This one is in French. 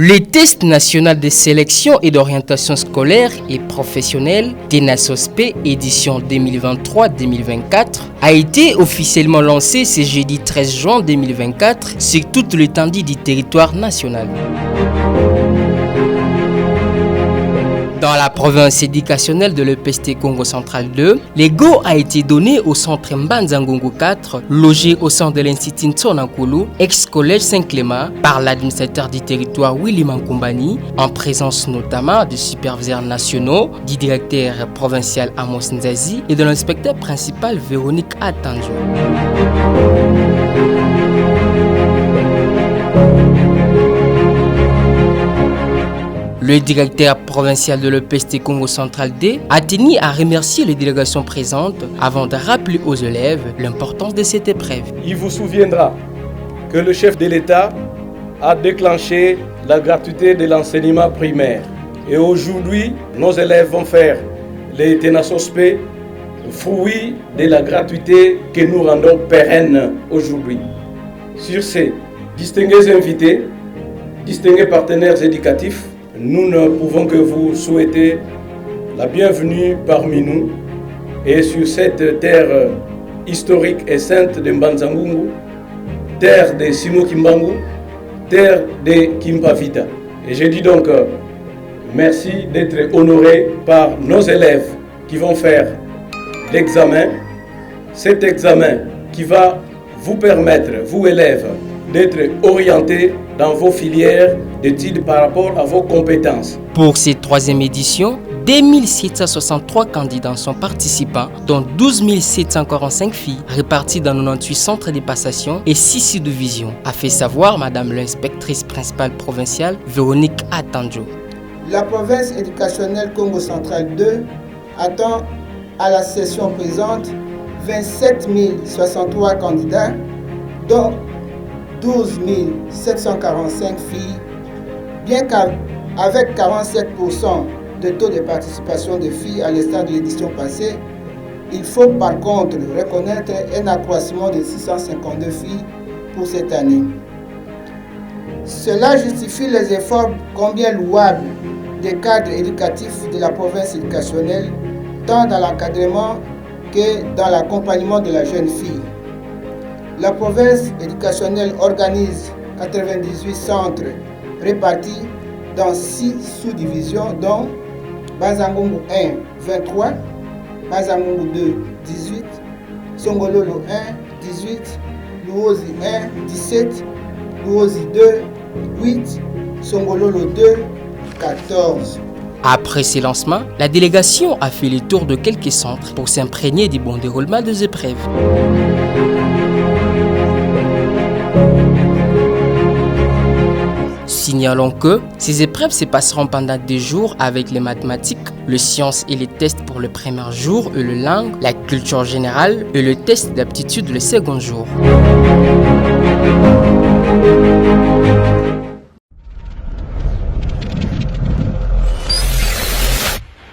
Le test national de sélection et d'orientation scolaire et professionnelle TENASOSP édition 2023-2024 a été officiellement lancé ce jeudi 13 juin 2024 sur toute l'étendue du territoire national. Dans la province éducationnelle de l'EPST Congo Central 2, le go a été donné au centre Mbanza-Ngongo 4, logé au sein de l'Institut Ntsona-Nkulu, ex-collège Saint-Clément, par l'administrateur du territoire Willy Mankumbani, en présence notamment des superviseurs nationaux, du directeur provincial Amos Nzazi et de l'inspecteur principal Véronique Atanjo. Le directeur provincial de l'EPST Congo Central D a tenu à remercier les délégations présentes avant de rappeler aux élèves l'importance de cette épreuve. Il vous souviendra que le chef de l'État a déclenché la gratuité de l'enseignement primaire. Et aujourd'hui, nos élèves vont faire les TENASOSP, fruit de la gratuité que nous rendons pérenne aujourd'hui. Sur ces distingués invités, distingués partenaires éducatifs, nous ne pouvons que vous souhaiter la bienvenue parmi nous et sur cette terre historique et sainte de Mbanza-Ngongo, terre de Simo Kimbangu, terre de Kimpavita. Et je dis donc merci d'être honorés par nos élèves qui vont faire l'examen. Cet examen qui va vous permettre, vous élèves, d'être orientés dans vos filières d'études par rapport à vos compétences. Pour cette troisième édition, 2763 candidats sont participants, dont 12 745 filles, réparties dans 98 centres de passation et 6 subdivisions, a fait savoir Madame l'inspectrice principale provinciale Véronique Atanjo. La province éducationnelle Congo Central 2 attend à la session présente 27 063 candidats, dont 12 745 filles, bien qu'avec 47% de taux de participation des filles à l'instar de l'édition passée, il faut par contre reconnaître un accroissement de 652 filles pour cette année. Cela justifie les efforts combien louables des cadres éducatifs de la province éducationnelle, tant dans l'encadrement que dans l'accompagnement de la jeune fille. La province éducationnelle organise 98 centres répartis dans 6 sous-divisions, dont Mbanza-Ngongo 1, 23, Mbanza-Ngongo 2, 18, Songololo 1, 18, Luozi 1, 17, Luozi 2, 8, Songololo 2, 14. Après ces lancements, la délégation a fait le tour de quelques centres pour s'imprégner du bon déroulement des épreuves. Signalons que ces épreuves se passeront pendant 2 jours avec les mathématiques, les sciences et les tests pour le premier jour et le langue, la culture générale et le test d'aptitude le second jour.